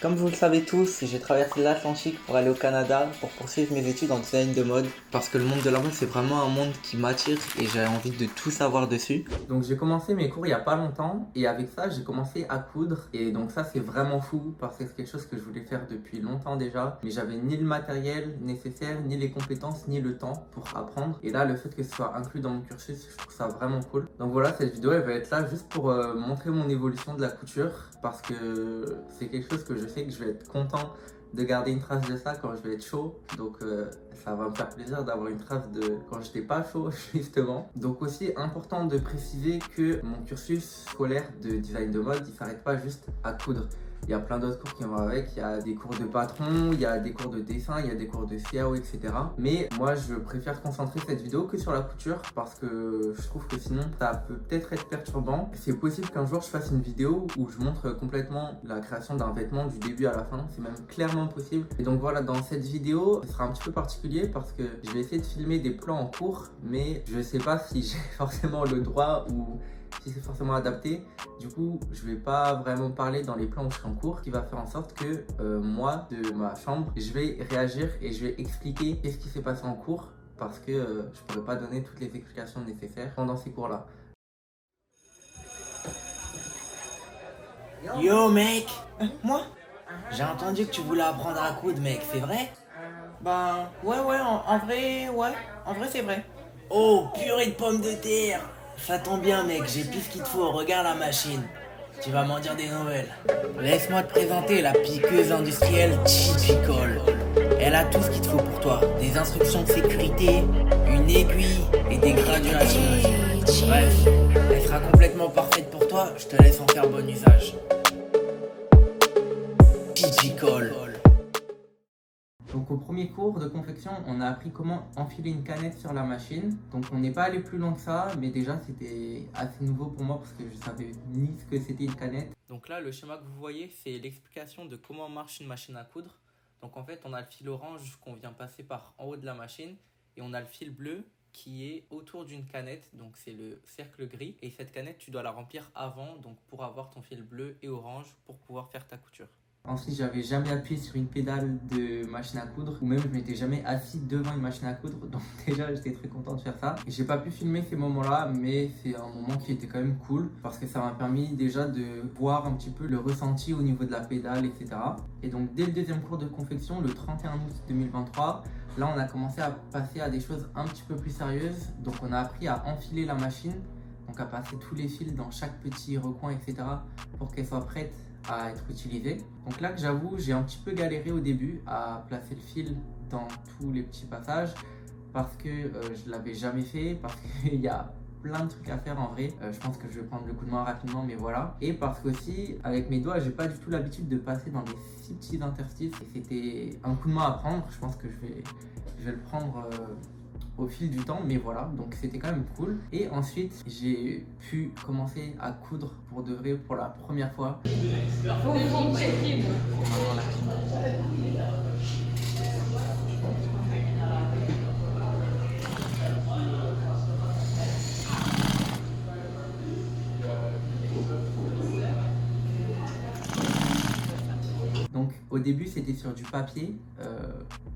Comme vous le savez tous, j'ai traversé l'Atlantique pour aller au Canada pour poursuivre mes études en design de mode parce que le monde de la mode c'est vraiment un monde qui m'attire et j'ai envie de tout savoir dessus. Donc j'ai commencé mes cours il y a pas longtemps et avec ça j'ai commencé à coudre et donc ça c'est vraiment fou parce que c'est quelque chose que je voulais faire depuis longtemps déjà, mais j'avais ni le matériel nécessaire, ni les compétences, ni le temps pour apprendre, et là le fait que ce soit inclus dans mon cursus, je trouve ça vraiment cool. Donc voilà, cette vidéo elle va être là juste pour montrer mon évolution de la couture parce que c'est quelque chose que je sais que je vais être content de garder une trace de ça quand je vais être chaud. Donc ça va me faire plaisir d'avoir une trace de quand j'étais pas chaud justement. Donc aussi important de préciser que mon cursus scolaire de design de mode il s'arrête pas juste à coudre. Il y a plein d'autres cours qui vont avec, il y a des cours de patron, il y a des cours de dessin, il y a des cours de CAO, etc. Mais moi je préfère concentrer cette vidéo que sur la couture parce que je trouve que sinon ça peut peut-être être perturbant. C'est possible qu'un jour je fasse une vidéo où je montre complètement la création d'un vêtement du début à la fin, c'est même clairement possible. Et donc voilà, dans cette vidéo, ce sera un petit peu particulier parce que je vais essayer de filmer des plans en cours, mais je sais pas si j'ai forcément le droit ou si c'est forcément adapté. Du coup, je vais pas vraiment parler dans les plans où je suis en cours, qui va faire en sorte que moi, de ma chambre, je vais réagir et je vais expliquer qu'est-ce qui s'est passé en cours parce que je pourrais pas donner toutes les explications nécessaires pendant ces cours-là. Yo mec, moi? J'ai entendu que tu voulais apprendre à coudre mec, c'est vrai? Ben, ouais, en vrai c'est vrai. Oh purée de pommes de terre! Ça tombe bien mec, j'ai pile ce qu'il te faut, regarde la machine. Tu vas m'en dire des nouvelles. Laisse-moi te présenter la piqueuse industrielle Typical. Elle a tout ce qu'il te faut pour toi. Des instructions de sécurité, une aiguille et des gradulations. Bref, elle sera complètement parfaite pour toi, je te laisse en faire bon usage. Typical. Donc au premier cours de confection, on a appris comment enfiler une canette sur la machine. Donc on n'est pas allé plus loin que ça, mais déjà c'était assez nouveau pour moi parce que je savais ni ce que c'était une canette. Donc là, le schéma que vous voyez, c'est l'explication de comment marche une machine à coudre. Donc en fait, on a le fil orange qu'on vient passer par en haut de la machine et on a le fil bleu qui est autour d'une canette, donc c'est le cercle gris. Et cette canette, tu dois la remplir avant, donc pour avoir ton fil bleu et orange pour pouvoir faire ta couture. Ensuite, j'avais jamais appuyé sur une pédale de machine à coudre ou même je m'étais jamais assis devant une machine à coudre, donc déjà j'étais très content de faire ça. J'ai pas pu filmer ces moments-là, mais c'est un moment qui était quand même cool parce que ça m'a permis déjà de voir un petit peu le ressenti au niveau de la pédale, etc. Et donc dès le deuxième cours de confection, le 31 août 2023, là on a commencé à passer à des choses un petit peu plus sérieuses. Donc on a appris à enfiler la machine, donc à passer tous les fils dans chaque petit recoin, etc. pour qu'elle soit prête à être utilisée. Donc là que j'avoue, j'ai un petit peu galéré au début à placer le fil dans tous les petits passages parce que je l'avais jamais fait, parce qu'il y a plein de trucs à faire en vrai. Je pense que je vais prendre le coup de main rapidement, mais voilà. Et parce qu'aussi, avec mes doigts, j'ai pas du tout l'habitude de passer dans des si petits interstices et c'était un coup de main à prendre. Je pense que je vais le prendre au fil du temps, mais voilà, donc c'était quand même cool. Et ensuite j'ai pu commencer à coudre pour de vrai pour la première fois. Donc au début c'était sur du papier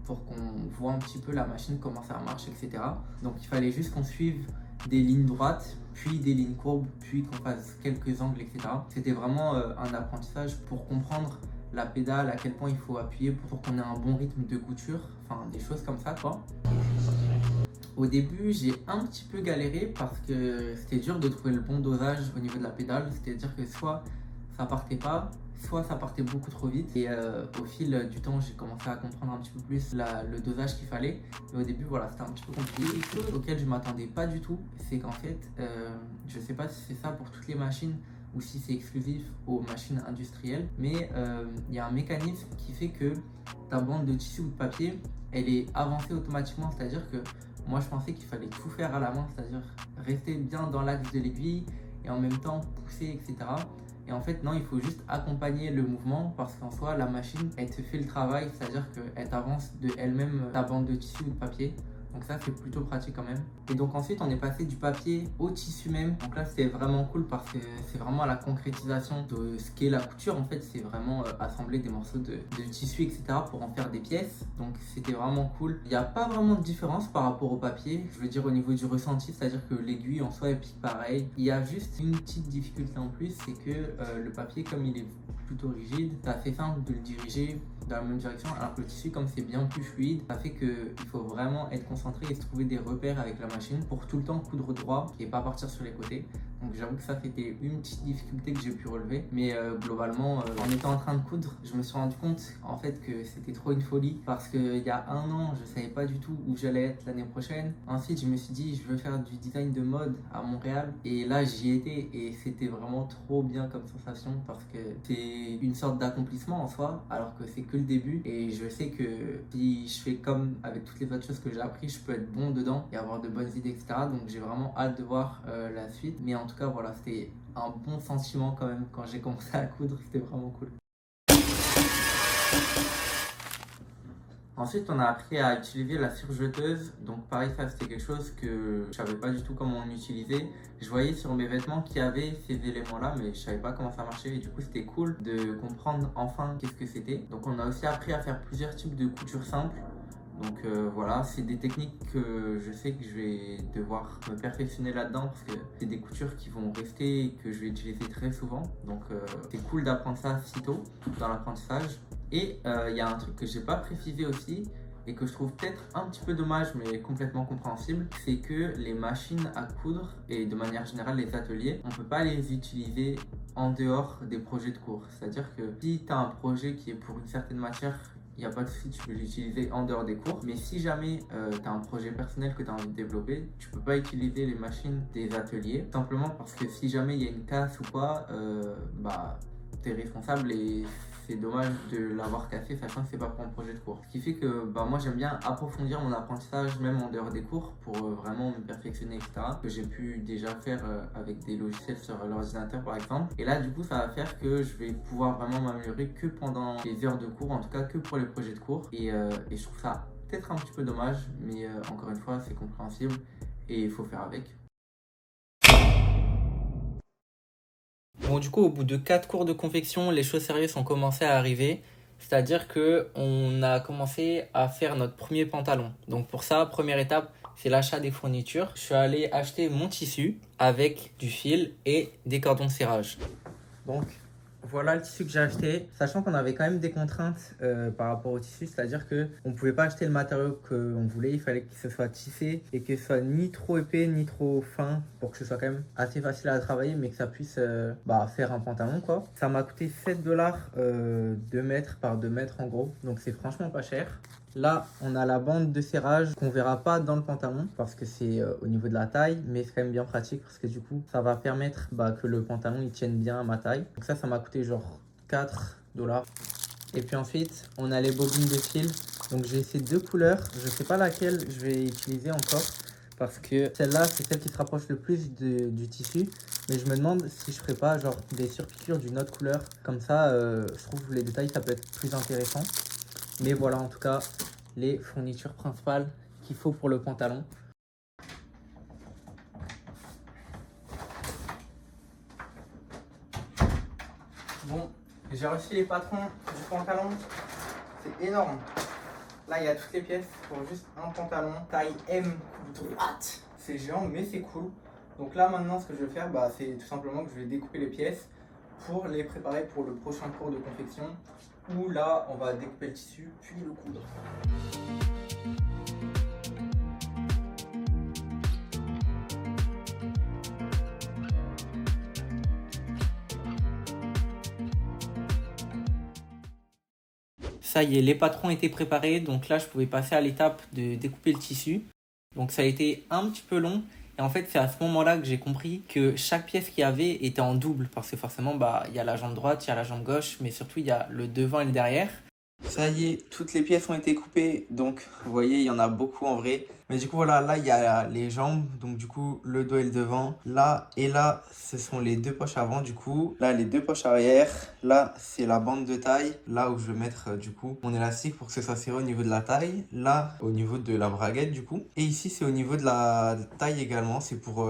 pour qu'on voit un petit peu la machine, comment ça marche, etc. Donc il fallait juste qu'on suive des lignes droites, puis des lignes courbes, puis qu'on fasse quelques angles, etc. C'était vraiment un apprentissage pour comprendre la pédale, à quel point il faut appuyer pour qu'on ait un bon rythme de couture, enfin des choses comme ça quoi. Au début, j'ai un petit peu galéré parce que c'était dur de trouver le bon dosage au niveau de la pédale, c'est-à-dire que soit ça partait pas, soit ça partait beaucoup trop vite. Et au fil du temps, j'ai commencé à comprendre un petit peu plus le dosage qu'il fallait. Mais au début, voilà, c'était un petit peu compliqué. Quelque chose auquel je m'attendais pas du tout, c'est qu'en fait, je sais pas si c'est ça pour toutes les machines ou si c'est exclusif aux machines industrielles, mais il y a un mécanisme qui fait que ta bande de tissu ou de papier, elle est avancée automatiquement, c'est-à-dire que moi je pensais qu'il fallait tout faire à la main, c'est-à-dire rester bien dans l'axe de l'aiguille et en même temps pousser, etc. Et en fait non, il faut juste accompagner le mouvement parce qu'en soi la machine elle te fait le travail, c'est-à-dire qu'elle t'avance de elle-même ta bande de tissu ou de papier. Donc ça, c'est plutôt pratique quand même. Et donc ensuite, on est passé du papier au tissu même. Donc là, c'était vraiment cool parce que c'est vraiment la concrétisation de ce qu'est la couture. En fait, c'est vraiment assembler des morceaux de tissu, etc. pour en faire des pièces. Donc c'était vraiment cool. Il n'y a pas vraiment de différence par rapport au papier. Je veux dire au niveau du ressenti, c'est-à-dire que l'aiguille en soi est pique pareil. Il y a juste une petite difficulté en plus, c'est que le papier, comme il est plutôt rigide, c'est assez simple de le diriger dans la même direction, alors que le tissu, comme c'est bien plus fluide, ça fait qu'il faut vraiment être concentré et se trouver des repères avec la machine pour tout le temps coudre droit et pas partir sur les côtés. Donc j'avoue que ça, c'était une petite difficulté que j'ai pu relever, mais globalement, en étant en train de coudre, je me suis rendu compte en fait que c'était trop une folie parce qu'il y a un an, je savais pas du tout où j'allais être l'année prochaine. Ensuite, je me suis dit, je veux faire du design de mode à Montréal, et là j'y étais et c'était vraiment trop bien comme sensation parce que c'est une sorte d'accomplissement en soi, alors que c'est que le début, et je sais que si je fais comme avec toutes les autres choses que j'ai appris, je peux être bon dedans et avoir de bonnes idées, etc. Donc j'ai vraiment hâte de voir la suite, mais en tout cas voilà, c'était un bon sentiment quand même quand j'ai commencé à coudre, c'était vraiment cool. Ensuite, on a appris à utiliser la surjeteuse. Donc pareil, ça c'était quelque chose que je savais pas du tout comment on utilisait. Je voyais sur mes vêtements qu'il y avait ces éléments-là, mais je savais pas comment ça marchait. Et du coup, c'était cool de comprendre enfin qu'est-ce que c'était. Donc on a aussi appris à faire plusieurs types de couture simples. Donc voilà, c'est des techniques que je sais que je vais devoir me perfectionner là-dedans parce que c'est des coutures qui vont rester et que je vais utiliser très souvent. Donc c'est cool d'apprendre ça si tôt dans l'apprentissage. Et il y a un truc que j'ai pas précisé aussi et que je trouve peut-être un petit peu dommage mais complètement compréhensible, c'est que les machines à coudre et de manière générale les ateliers, on peut pas les utiliser en dehors des projets de cours. C'est-à-dire que si tu as un projet qui est pour une certaine matière, il n'y a pas de souci, tu peux l'utiliser en dehors des cours. Mais si jamais tu as un projet personnel que tu as envie de développer, tu peux pas utiliser les machines des ateliers. Simplement parce que si jamais il y a une casse ou quoi, tu es responsable et c'est dommage de l'avoir cassé sachant que c'est pas pour un projet de cours. Ce qui fait que moi j'aime bien approfondir mon apprentissage même en dehors des cours pour vraiment me perfectionner, etc. Que j'ai pu déjà faire avec des logiciels sur l'ordinateur par exemple. Et là du coup ça va faire que je vais pouvoir vraiment m'améliorer que pendant les heures de cours, en tout cas que pour les projets de cours. Et je trouve ça peut-être un petit peu dommage, mais encore une fois c'est compréhensible et il faut faire avec. Bon, du coup, au bout de 4 cours de confection, les choses sérieuses ont commencé à arriver. C'est-à-dire qu'on a commencé à faire notre premier pantalon. Donc pour ça, première étape, c'est l'achat des fournitures. Je suis allé acheter mon tissu avec du fil et des cordons de serrage. Donc voilà le tissu que j'ai acheté, sachant qu'on avait quand même des contraintes par rapport au tissu, c'est-à-dire qu'on ne pouvait pas acheter le matériau qu'on voulait, il fallait que ce soit tissé et que ce soit ni trop épais ni trop fin pour que ce soit quand même assez facile à travailler mais que ça puisse faire un pantalon quoi. Ça m'a coûté 7 $, 2 mètres par 2 mètres en gros, donc c'est franchement pas cher. Là, on a la bande de serrage qu'on verra pas dans le pantalon parce que c'est au niveau de la taille, mais c'est quand même bien pratique parce que du coup, ça va permettre que le pantalon il tienne bien à ma taille. Donc ça m'a coûté genre 4 $. Et puis ensuite, on a les bobines de fil. Donc j'ai ces deux couleurs. Je sais pas laquelle je vais utiliser encore parce que celle-là, c'est celle qui se rapproche le plus du tissu. Mais je me demande si je ferais pas genre des surpiqûres d'une autre couleur. Comme ça, je trouve les détails, ça peut être plus intéressant. Mais voilà en tout cas les fournitures principales qu'il faut pour le pantalon. Bon, j'ai reçu les patrons du pantalon. C'est énorme. Là il y a toutes les pièces pour juste un pantalon taille M droite. C'est géant mais c'est cool. Donc là maintenant ce que je vais faire c'est tout simplement que je vais découper les pièces pour les préparer pour le prochain cours de confection où là on va découper le tissu puis le coudre. Ça y est, les patrons étaient préparés, donc là je pouvais passer à l'étape de découper le tissu. Donc ça a été un petit peu long. Et en fait, c'est à ce moment-là que j'ai compris que chaque pièce qu'il y avait était en double. Parce que forcément, il y a la jambe droite, il y a la jambe gauche, mais surtout, il y a le devant et le derrière. Ça y est, toutes les pièces ont été coupées, donc vous voyez, il y en a beaucoup en vrai. Mais du coup, voilà, là, il y a les jambes, donc du coup, le dos et le devant. Là et là, ce sont les deux poches avant, du coup. Là, les deux poches arrière. Là, c'est la bande de taille, là où je vais mettre, du coup, mon élastique pour que ce soit serré au niveau de la taille. Là, au niveau de la braguette, du coup. Et ici, c'est au niveau de la taille également, c'est pour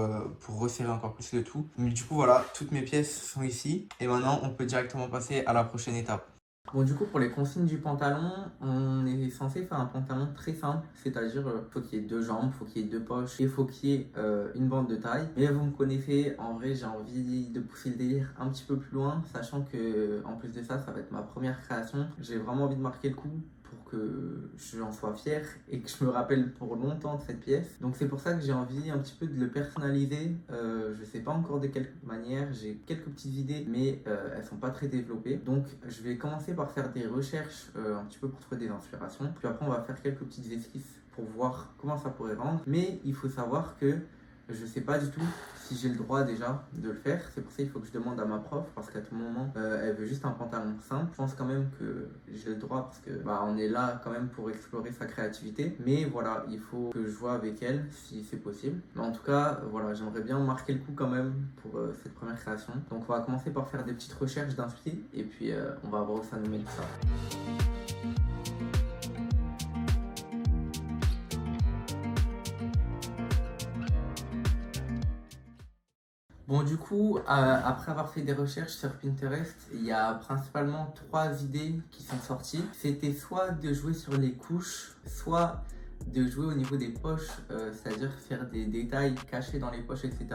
resserrer encore plus le tout. Mais du coup, voilà, toutes mes pièces sont ici. Et maintenant, on peut directement passer à la prochaine étape. Bon, du coup, pour les consignes du pantalon, on est censé faire un pantalon très simple, c'est-à-dire faut qu'il y ait deux jambes, faut qu'il y ait deux poches et faut qu'il y ait une bande de taille. Mais vous me connaissez, en vrai, j'ai envie de pousser le délire un petit peu plus loin, sachant que en plus de ça, ça va être ma première création. J'ai vraiment envie de marquer le coup pour que j'en sois fier et que je me rappelle pour longtemps de cette pièce. Donc c'est pour ça que j'ai envie un petit peu de le personnaliser. Je sais pas encore de quelle manière, j'ai quelques petites idées, mais elles sont pas très développées. Donc je vais commencer par faire des recherches un petit peu pour trouver des inspirations. Puis après on va faire quelques petites esquisses pour voir comment ça pourrait rendre. Mais il faut savoir que je sais pas du tout si j'ai le droit déjà de le faire. C'est pour ça qu'il faut que je demande à ma prof parce qu'à tout moment elle veut juste un pantalon simple. Je pense quand même que j'ai le droit parce que on est là quand même pour explorer sa créativité. Mais voilà, il faut que je vois avec elle si c'est possible. Mais en tout cas, voilà, j'aimerais bien marquer le coup quand même pour cette première création. Donc on va commencer par faire des petites recherches d'inspi et puis on va voir où ça nous mène tout ça. Bon, du coup, après avoir fait des recherches sur Pinterest, il y a principalement 3 idées qui sont sorties. C'était soit de jouer sur les couches, soit de jouer au niveau des poches, c'est-à-dire faire des détails cachés dans les poches, etc.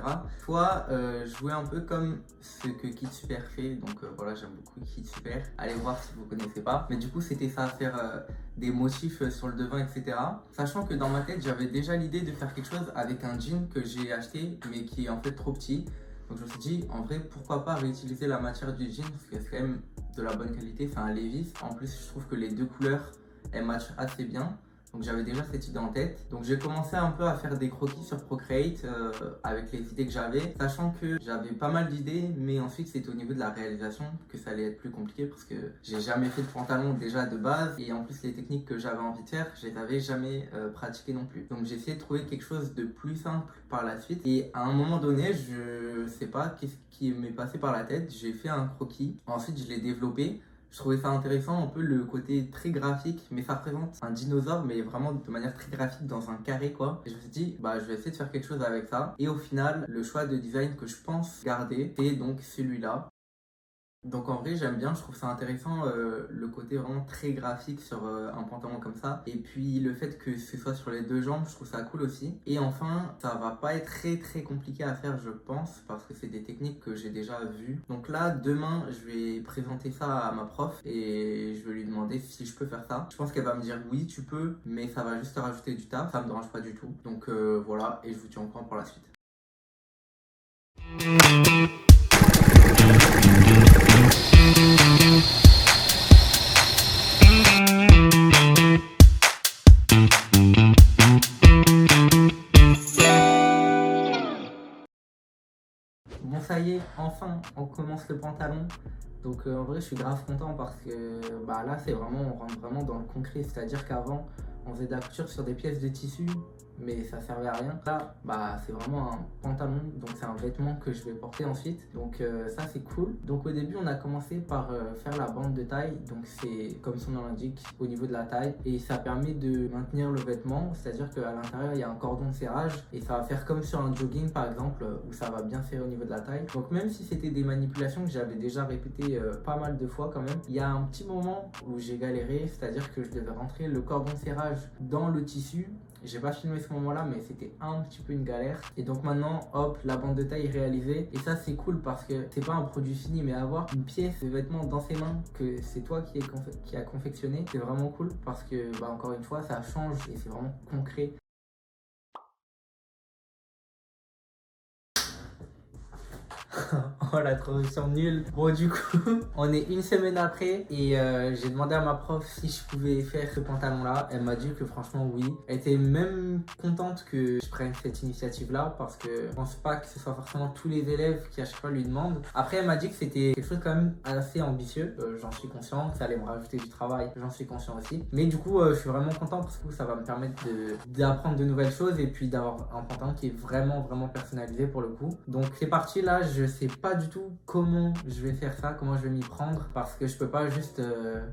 Soit jouer un peu comme ce que Kid Super fait. Donc voilà, j'aime beaucoup Kid Super. Allez voir si vous ne connaissez pas. Mais du coup, c'était ça, faire des motifs sur le devant, etc. Sachant que dans ma tête, j'avais déjà l'idée de faire quelque chose avec un jean que j'ai acheté, mais qui est en fait trop petit. Donc je me suis dit, en vrai, pourquoi pas réutiliser la matière du jean, parce que c'est quand même de la bonne qualité, c'est un Levi's. En plus, je trouve que les deux couleurs, elles matchent assez bien. Donc j'avais déjà cette idée en tête. Donc j'ai commencé un peu à faire des croquis sur Procreate avec les idées que j'avais, sachant que j'avais pas mal d'idées, mais ensuite c'était au niveau de la réalisation que ça allait être plus compliqué parce que j'ai jamais fait de pantalon déjà de base et en plus les techniques que j'avais envie de faire, je les avais jamais pratiquées non plus. Donc j'ai essayé de trouver quelque chose de plus simple par la suite et à un moment donné, je sais pas qu'est-ce qui m'est passé par la tête, j'ai fait un croquis, ensuite je l'ai développé. Je trouvais ça intéressant, un peu le côté très graphique, mais ça représente un dinosaure, mais vraiment de manière très graphique dans un carré quoi. Et je me suis dit, je vais essayer de faire quelque chose avec ça. Et au final, le choix de design que je pense garder, c'est donc celui-là. Donc en vrai j'aime bien, je trouve ça intéressant le côté vraiment très graphique sur un pantalon comme ça. Et puis le fait que ce soit sur les deux jambes, je trouve ça cool aussi. Et enfin, ça va pas être très compliqué à faire je pense, parce que c'est des techniques que j'ai déjà vues. Donc là, demain, je vais présenter ça à ma prof et je vais lui demander si je peux faire ça. Je pense qu'elle va me dire oui, tu peux, mais ça va juste te rajouter du taf, ça me dérange pas du tout. Donc voilà, et je vous tiens au courant pour la suite. Bon ça y est, enfin on commence le pantalon. Donc en vrai je suis grave content parce que là c'est vraiment, on rentre vraiment dans le concret. C'est-à-dire qu'avant on faisait de la couture sur des pièces de tissu mais ça servait à rien. Là c'est vraiment un pantalon, donc c'est un vêtement que je vais porter ensuite. Donc ça c'est cool. Donc au début on a commencé par faire la bande de taille. Donc c'est comme son nom l'indique, au niveau de la taille. Et ça permet de maintenir le vêtement, c'est-à-dire qu'à l'intérieur il y a un cordon de serrage. Et ça va faire comme sur un jogging par exemple, où ça va bien serrer au niveau de la taille. Donc même si c'était des manipulations que j'avais déjà répétées pas mal de fois quand même, il y a un petit moment où j'ai galéré, c'est-à-dire que je devais rentrer le cordon de serrage dans le tissu. J'ai pas filmé ce moment-là, mais c'était un petit peu une galère. Et donc maintenant, hop, la bande de taille est réalisée. Et ça, c'est cool parce que c'est pas un produit fini, mais avoir une pièce de vêtement dans ses mains, que c'est toi qui a confectionné, c'est vraiment cool parce que, encore une fois, ça change et c'est vraiment concret. Oh, la transition nulle. Bon, du coup, on est une semaine après et j'ai demandé à ma prof si je pouvais faire ce pantalon-là. Elle m'a dit que franchement, oui. Elle était même contente que je prenne cette initiative-là parce que je pense pas que ce soit forcément tous les élèves qui à chaque fois lui demandent. Après, elle m'a dit que c'était quelque chose quand même assez ambitieux. J'en suis conscient, que ça allait me rajouter du travail. J'en suis conscient aussi. Mais du coup, je suis vraiment content parce que ça va me permettre d'apprendre de nouvelles choses et puis d'avoir un pantalon qui est vraiment personnalisé pour le coup. Donc c'est parti là, je sais pas du tout comment je vais faire ça, comment je vais m'y prendre parce que je peux pas juste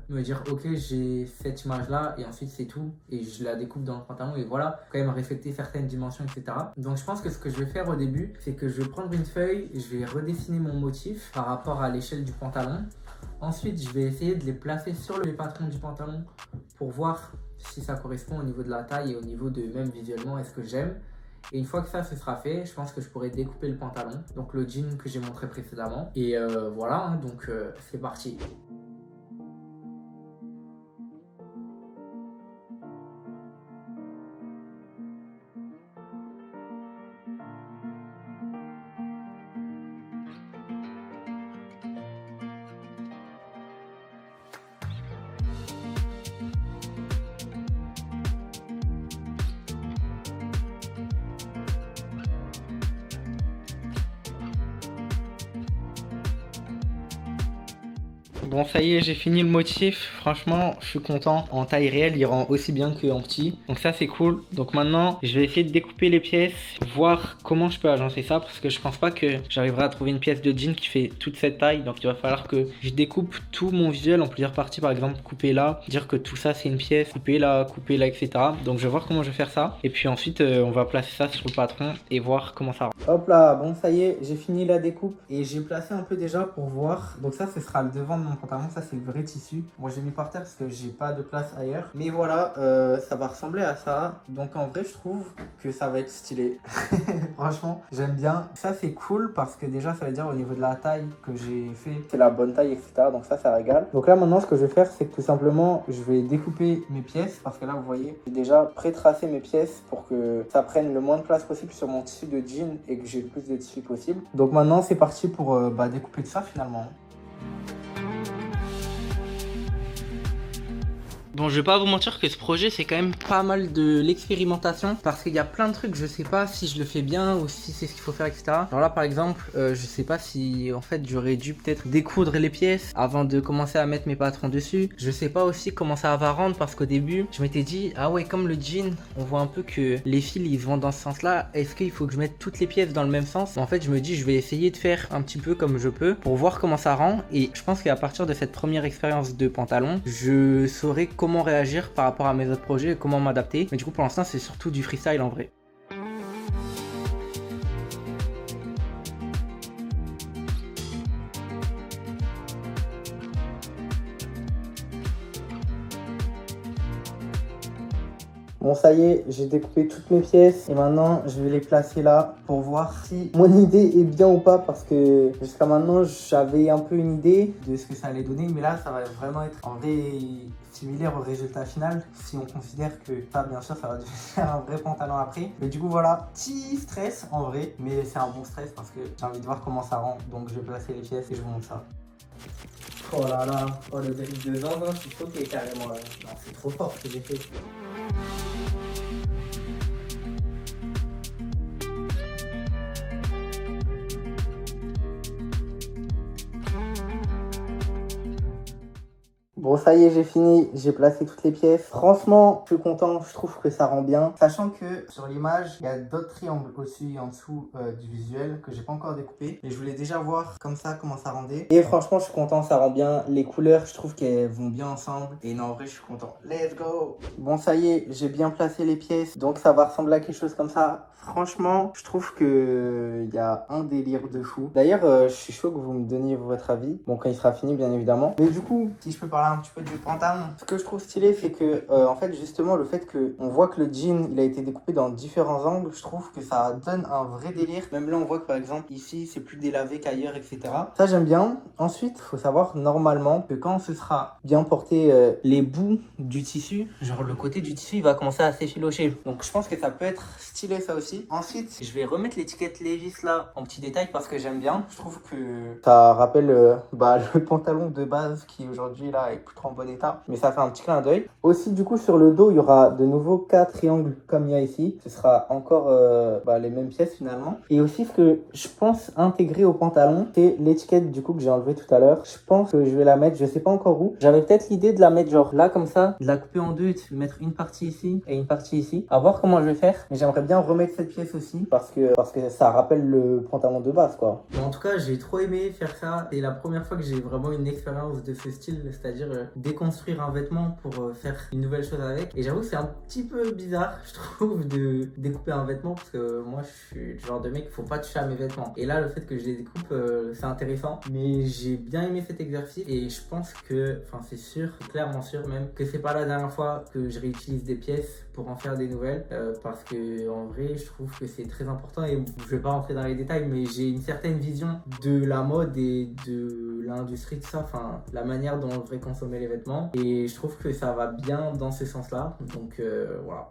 me dire ok j'ai cette image là et ensuite c'est tout et je la découpe dans le pantalon et voilà, quand même respecter certaines dimensions etc. Donc je pense que ce que je vais faire au début c'est que je vais prendre une feuille, je vais redessiner mon motif par rapport à l'échelle du pantalon. Ensuite je vais essayer de les placer sur les patrons du pantalon pour voir si ça correspond au niveau de la taille et au niveau de même visuellement est-ce que j'aime. Et une fois que ça ce sera fait, je pense que je pourrai découper le pantalon, donc le jean que j'ai montré précédemment. Et voilà, hein, donc c'est parti. Bon, ça y est, j'ai fini le motif. Franchement, je suis content. En taille réelle, il rend aussi bien qu'en petit. Donc ça, c'est cool. Donc maintenant, je vais essayer de découper les pièces, voir comment je peux agencer ça. Parce que je pense pas que j'arriverai à trouver une pièce de jean qui fait toute cette taille. Donc il va falloir que je découpe tout mon visuel en plusieurs parties. Par exemple, couper là, dire que tout ça, c'est une pièce. Couper là, etc. Donc je vais voir comment je vais faire ça. Et puis ensuite, on va placer ça sur le patron et voir comment ça rend. Hop là, bon ça y est, j'ai fini la découpe et j'ai placé un peu déjà pour voir. Donc ça, ce sera le devant de mon pantalon, ça c'est le vrai tissu. Moi j'ai mis par terre parce que j'ai pas de place ailleurs. Mais voilà, ça va ressembler à ça. Donc en vrai je trouve que ça va être stylé. Franchement, j'aime bien. Ça c'est cool parce que déjà ça veut dire au niveau de la taille que j'ai fait, c'est la bonne taille etc. Donc ça régale. Donc là maintenant ce que je vais faire c'est que tout simplement je vais découper mes pièces. Parce que là vous voyez, j'ai déjà pré-tracé mes pièces pour que ça prenne le moins de place possible sur mon tissu de jean et que j'ai le plus de tissu possible. Donc maintenant c'est parti pour découper tout ça finalement. Bon, je vais pas vous mentir que ce projet, c'est quand même pas mal de l'expérimentation parce qu'il y a plein de trucs, je sais pas si je le fais bien ou si c'est ce qu'il faut faire, etc. Alors là, par exemple, je sais pas si en fait j'aurais dû peut-être découdre les pièces avant de commencer à mettre mes patrons dessus. Je sais pas aussi comment ça va rendre parce qu'au début, je m'étais dit, ah ouais, comme le jean, on voit un peu que les fils ils vont dans ce sens-là. Est-ce qu'il faut que je mette toutes les pièces dans le même sens? En fait, je me dis, je vais essayer de faire un petit peu comme je peux pour voir comment ça rend. Et je pense qu'à partir de cette première expérience de pantalon, je saurai comment réagir par rapport à mes autres projets et comment m'adapter. Mais du coup pour l'instant c'est surtout du freestyle en vrai. Bon ça y est, j'ai découpé toutes mes pièces et maintenant je vais les placer là pour voir si mon idée est bien ou pas parce que jusqu'à maintenant j'avais un peu une idée de ce que ça allait donner mais là ça va vraiment être en vrai similaire au résultat final si on considère que ça bien sûr ça va devenir un vrai pantalon après. Mais du coup voilà, petit stress en vrai mais c'est un bon stress parce que j'ai envie de voir comment ça rend donc je vais placer les pièces et je vous montre ça. Oh là là, oh le drip de zinzin, je suis choqué carrément là. Non c'est trop fort ce que j'ai fait. Bon ça y est j'ai fini, j'ai placé toutes les pièces. Franchement je suis content, je trouve que ça rend bien. Sachant que sur l'image il y a d'autres triangles au-dessus et en dessous du visuel que j'ai pas encore découpé. Mais je voulais déjà voir comme ça comment ça rendait. Et franchement je suis content, ça rend bien. Les couleurs je trouve qu'elles vont bien ensemble. Et non en vrai je suis content. Let's go. Bon ça y est, j'ai bien placé les pièces. Donc ça va ressembler à quelque chose comme ça. Franchement je trouve que il y a un délire de fou. D'ailleurs je suis chaud que vous me donniez votre avis. Bon quand il sera fini bien évidemment. Mais du coup si je peux parler parler un petit peu du pantalon. Ce que je trouve stylé, c'est que, en fait, justement, le fait qu'on voit que le jean, il a été découpé dans différents angles, je trouve que ça donne un vrai délire. Même là, on voit que, par exemple, ici, c'est plus délavé qu'ailleurs, etc. Ça, j'aime bien. Ensuite, il faut savoir, normalement, que quand ce sera bien porté, les bouts du tissu, genre le côté du tissu, il va commencer à s'effilocher. Donc, je pense que ça peut être stylé, ça aussi. Ensuite, je vais remettre l'étiquette Levi's là en petit détail parce que j'aime bien. Je trouve que ça rappelle le pantalon de base qui aujourd'hui là est plus trop en bon état, mais ça fait un petit clin d'œil. Aussi, du coup, sur le dos, il y aura de nouveau 4 triangles comme il y a ici. Ce sera encore les mêmes pièces finalement. Et aussi, ce que je pense intégrer au pantalon, c'est l'étiquette du coup que j'ai enlevé tout à l'heure. Je pense que je vais la mettre, je sais pas encore où. J'avais peut-être l'idée de la mettre genre là comme ça, de la couper en deux et de mettre une partie ici et une partie ici. À voir comment je vais faire, mais j'aimerais bien remettre cette pièce aussi parce que ça rappelle le pantalon de base quoi. Mais en tout cas, j'ai trop aimé faire ça. C'est la première fois que j'ai vraiment une expérience de ce style, c'est-à-dire déconstruire un vêtement pour faire une nouvelle chose avec. Et j'avoue que c'est un petit peu bizarre, je trouve, de découper un vêtement parce que moi je suis le genre de mec, il faut pas toucher à mes vêtements. Et là, le fait que je les découpe, c'est intéressant. Mais j'ai bien aimé cet exercice et je pense que, enfin c'est sûr, clairement sûr même, que c'est pas la dernière fois que je réutilise des pièces pour en faire des nouvelles parce que en vrai je trouve que c'est très important et je vais pas rentrer dans les détails mais j'ai une certaine vision de la mode et de l'industrie de ça, enfin la manière dont on devrait consommer les vêtements et je trouve que ça va bien dans ce sens là donc voilà.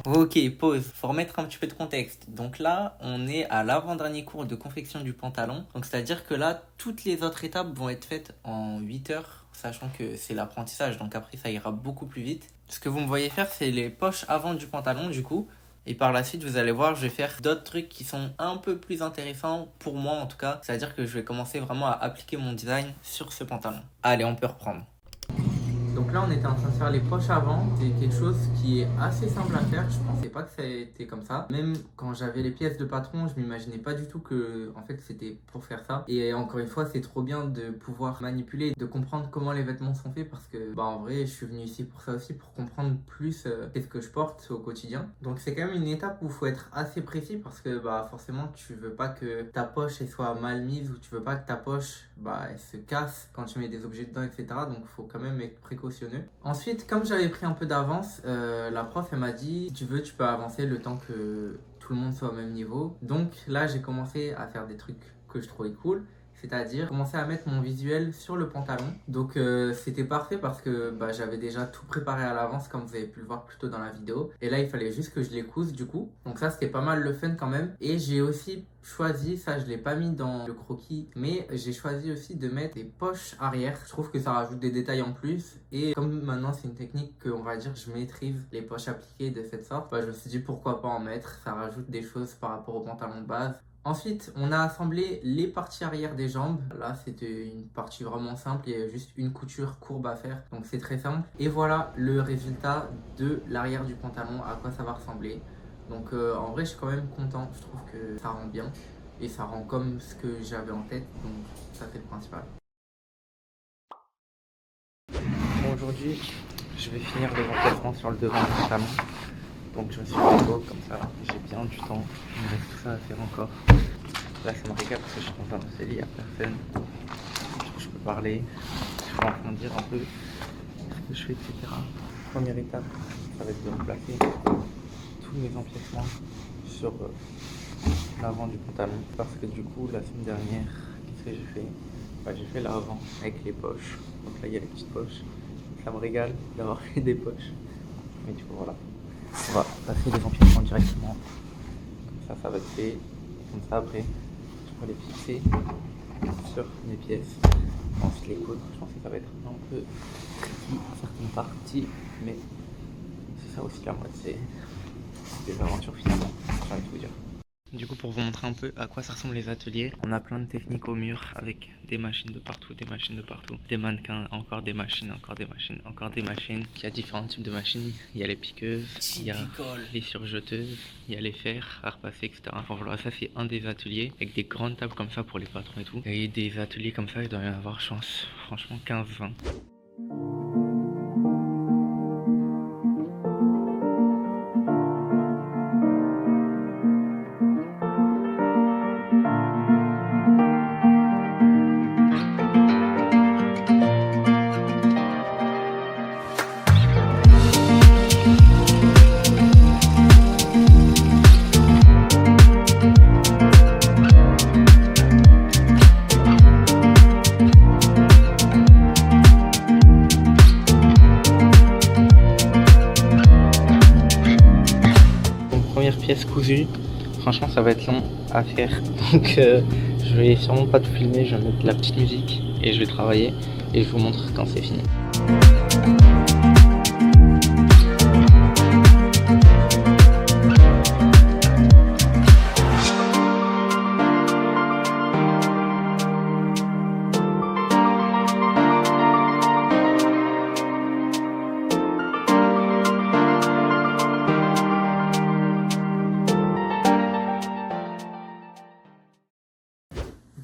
Ok, pause. Faut remettre un petit peu de contexte. Donc là, on est à l'avant-dernier cours de confection du pantalon. Donc c'est-à-dire que là, toutes les autres étapes vont être faites en 8 heures, sachant que c'est l'apprentissage. Donc après, ça ira beaucoup plus vite. Ce que vous me voyez faire, c'est les poches avant du pantalon, du coup. Et par la suite, vous allez voir, je vais faire d'autres trucs qui sont un peu plus intéressants pour moi en tout cas. C'est-à-dire que je vais commencer vraiment à appliquer mon design sur ce pantalon. Allez, on peut reprendre. Donc là, on était en train de faire les poches avant. C'est quelque chose qui est assez simple à faire. Je pensais pas que ça était comme ça. Même quand j'avais les pièces de patron, je m'imaginais pas du tout que, en fait, c'était pour faire ça. Et encore une fois, c'est trop bien de pouvoir manipuler, de comprendre comment les vêtements sont faits parce que, en vrai, je suis venu ici pour ça aussi, pour comprendre plus qu'est-ce que je porte au quotidien. Donc c'est quand même une étape où il faut être assez précis parce que, forcément, tu veux pas que ta poche elle soit mal mise ou tu veux pas que ta poche, elle se casse quand tu mets des objets dedans, etc. Donc il faut quand même être précautionneux. Ensuite, comme j'avais pris un peu d'avance, la prof elle m'a dit si tu veux tu peux avancer le temps que tout le monde soit au même niveau. Donc là j'ai commencé à faire des trucs que je trouvais cool, c'est-à-dire commencer à mettre mon visuel sur le pantalon. Donc c'était parfait parce que j'avais déjà tout préparé à l'avance comme vous avez pu le voir plus tôt dans la vidéo. Et là il fallait juste que je les couse du coup. Donc ça c'était pas mal le fun quand même. Et j'ai aussi choisi, ça je l'ai pas mis dans le croquis, mais j'ai choisi aussi de mettre des poches arrière. Je trouve que ça rajoute des détails en plus. Et comme maintenant c'est une technique que on va dire je maîtrise les poches appliquées de cette sorte, je me suis dit pourquoi pas en mettre. Ça rajoute des choses par rapport au pantalon de base. Ensuite, on a assemblé les parties arrière des jambes. Là, c'était une partie vraiment simple. Il y a juste une couture courbe à faire. Donc, c'est très simple. Et voilà le résultat de l'arrière du pantalon, à quoi ça va ressembler. Donc, en vrai, je suis quand même content. Je trouve que ça rend bien. Et ça rend comme ce que j'avais en tête. Donc, ça, c'est le principal. Aujourd'hui, je vais finir le remplacement sur le devant du pantalon. Donc je me suis fait beau comme ça, j'ai bien du temps, il me reste tout ça à faire encore. Là ça me régale parce que je suis dans un atelier, il n'y a personne. Je peux parler, je peux approfondir un peu ce que je fais, etc. Première étape, ça va être de remplacer tous mes empiècements sur l'avant du pantalon. Parce que du coup, la semaine dernière, qu'est-ce que j'ai fait? J'ai fait l'avant avec les poches. Donc là il y a les petites poches. Ça me régale d'avoir fait des poches. Mais du coup voilà. On va passer les empiècements directement. Comme ça va être fait. Comme ça, après, je peux les fixer sur mes pièces. Ensuite, les coudre. Je pense que ça va être un peu tricky à certaines parties. Mais c'est ça aussi la mode. C'est des aventures finalement. J'ai envie de vous dire. Du coup, pour vous montrer un peu à quoi ça ressemble les ateliers, on a plein de techniques au mur avec des machines de partout, des mannequins, encore des machines, encore des machines, encore des machines. Il y a différents types de machines, il y a les piqueuses, il y a les surjeteuses, il y a les fers à repasser, etc. Enfin voilà, ça c'est un des ateliers avec des grandes tables comme ça pour les patrons et tout. Et des ateliers comme ça, il doit y en avoir, je pense, franchement 15-20. pièces cousues. Franchement, ça va être long à faire. Donc, je vais sûrement pas tout filmer. Je vais mettre de la petite musique et je vais travailler. Et je vous montre quand c'est fini.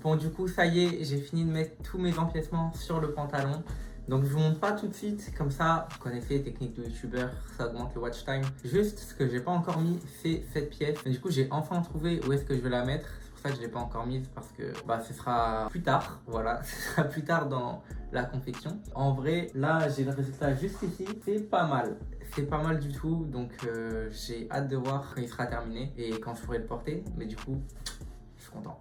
Bon, du coup, ça y est, j'ai fini de mettre tous mes empiècements sur le pantalon. Donc, je vous montre pas tout de suite, comme ça, vous connaissez les techniques de youtubeur, ça augmente le watch time. Juste, ce que j'ai pas encore mis, c'est cette pièce. Mais du coup, j'ai enfin trouvé où est-ce que je vais la mettre. C'est pour ça que je l'ai pas encore mise, parce que ce sera plus tard. Voilà, ce sera plus tard dans la confection. En vrai, là, j'ai le résultat juste ici. C'est pas mal. C'est pas mal du tout. Donc, j'ai hâte de voir quand il sera terminé et quand je pourrai le porter. Mais du coup, je suis content.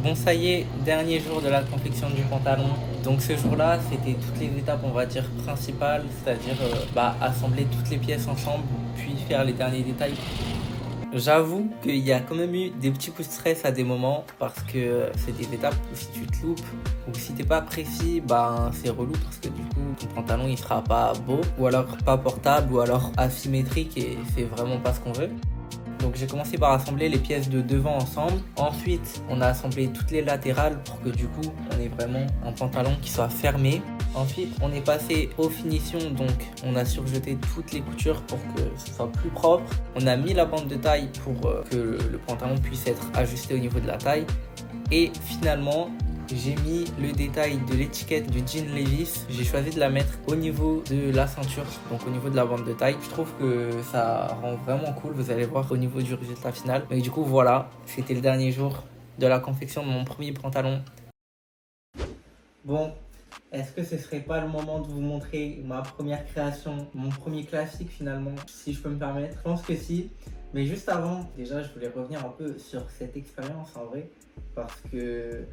Bon, ça y est, dernier jour de la confection du pantalon. Donc ce jour-là, c'était toutes les étapes, on va dire, principales, c'est-à-dire assembler toutes les pièces ensemble, puis faire les derniers détails. J'avoue qu'il y a quand même eu des petits coups de stress à des moments, parce que c'est des étapes où si tu te loupes, ou si t'es pas précis, c'est relou, parce que du coup, ton pantalon il sera pas beau, ou alors pas portable, ou alors asymétrique, et c'est vraiment pas ce qu'on veut. Donc j'ai commencé par assembler les pièces de devant ensemble. Ensuite, on a assemblé toutes les latérales pour que du coup, on ait vraiment un pantalon qui soit fermé. Ensuite, on est passé aux finitions, donc on a surjeté toutes les coutures pour que ce soit plus propre. On a mis la bande de taille pour que le pantalon puisse être ajusté au niveau de la taille. Et finalement, j'ai mis le détail de l'étiquette du jean Levi's. J'ai choisi de la mettre au niveau de la ceinture, donc au niveau de la bande de taille. Je trouve que ça rend vraiment cool, vous allez voir au niveau du résultat final. Mais du coup voilà, c'était le dernier jour de la confection de mon premier pantalon. Bon, est-ce que ce serait pas le moment de vous montrer ma première création, mon premier classique finalement, si je peux me permettre? Je pense que si. Mais juste avant, déjà je voulais revenir un peu sur cette expérience en vrai, parce que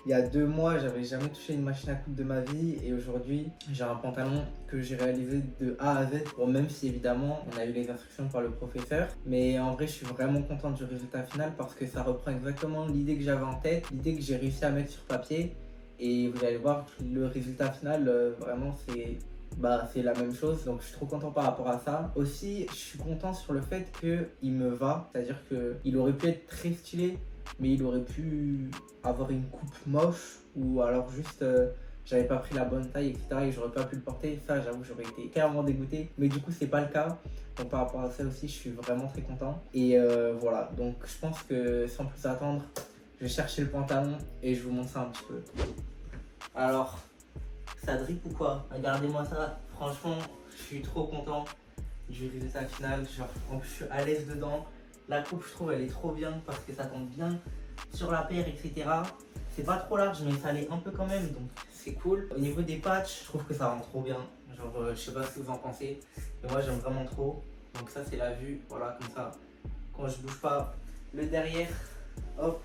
il y a 2 mois, j'avais jamais touché une machine à coudre de ma vie et aujourd'hui, j'ai un pantalon que j'ai réalisé de A à Z. Bon, même si évidemment, on a eu les instructions par le professeur, mais en vrai, je suis vraiment content du résultat final parce que ça reprend exactement l'idée que j'avais en tête, l'idée que j'ai réussi à mettre sur papier. Et vous allez voir, le résultat final, vraiment, c'est la même chose. Donc, je suis trop content par rapport à ça. Aussi, je suis content sur le fait qu'il me va, c'est-à-dire qu'il aurait pu être très stylé, mais il aurait pu avoir une coupe moche ou alors juste j'avais pas pris la bonne taille, etc. et j'aurais pas pu le porter. Ça, j'avoue, j'aurais été clairement dégoûté, mais du coup c'est pas le cas. Donc par rapport à ça aussi, je suis vraiment très content. Et voilà, donc je pense que sans plus attendre, je vais chercher le pantalon et je vous montre ça un petit peu. Alors, ça drip ou quoi? Regardez-moi ça, franchement, je suis trop content du résultat final. Genre, en plus, je suis à l'aise dedans. La coupe, je trouve, elle est trop bien parce que ça tombe bien sur la paire, etc. C'est pas trop large, mais ça l'est un peu quand même, donc c'est cool. Au niveau des patchs, je trouve que ça rend trop bien. Genre, je sais pas ce que vous en pensez, mais moi j'aime vraiment trop. Donc ça, c'est la vue, voilà, comme ça. Quand je bouge pas, le derrière, hop.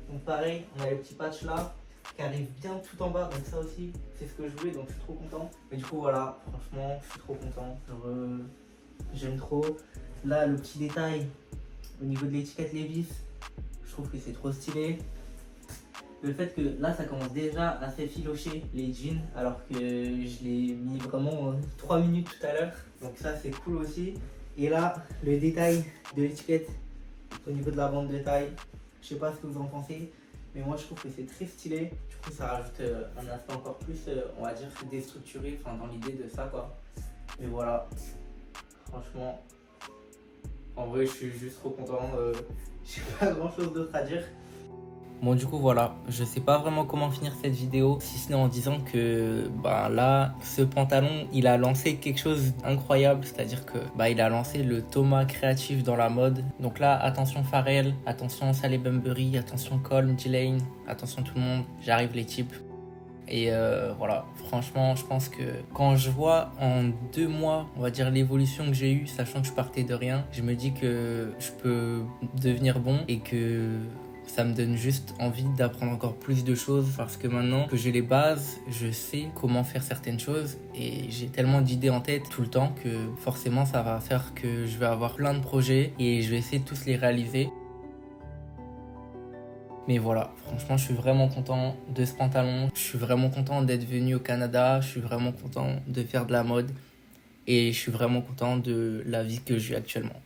Donc pareil, on a les petits patchs là qui arrivent bien tout en bas, donc ça aussi, c'est ce que je voulais, donc je suis trop content. Mais du coup, voilà, franchement, je suis trop content. Genre, j'aime trop. Là, le petit détail au niveau de l'étiquette Levi's, je trouve que c'est trop stylé. Le fait que là ça commence déjà à s'effilocher les jeans alors que je l'ai mis vraiment 3 minutes tout à l'heure. Donc ça c'est cool aussi. Et là le détail de l'étiquette au niveau de la bande de taille, je sais pas ce que vous en pensez, mais moi je trouve que c'est très stylé. Du coup ça rajoute un aspect encore plus on va dire déstructuré, enfin dans l'idée de ça quoi. Mais voilà, franchement en vrai je suis juste trop content, j'ai pas grand chose d'autre à dire. Bon du coup voilà, je sais pas vraiment comment finir cette vidéo si ce n'est en disant que là ce pantalon il a lancé quelque chose d'incroyable, c'est-à-dire que il a lancé le Thomas créatif dans la mode. Donc là attention Pharrell, attention Sally Bunbury, attention Colm, G-Lane, attention tout le monde, j'arrive les types. Et voilà, franchement, je pense que quand je vois en 2 mois, on va dire l'évolution que j'ai eue, sachant que je partais de rien, je me dis que je peux devenir bon et que Ça me donne juste envie d'apprendre encore plus de choses parce que maintenant que j'ai les bases, je sais comment faire certaines choses et j'ai tellement d'idées en tête tout le temps que forcément ça va faire que je vais avoir plein de projets et je vais essayer de tous les réaliser. Mais voilà, franchement, je suis vraiment content de ce pantalon. Je suis vraiment content d'être venu au Canada. Je suis vraiment content de faire de la mode. Et je suis vraiment content de la vie que j'ai actuellement.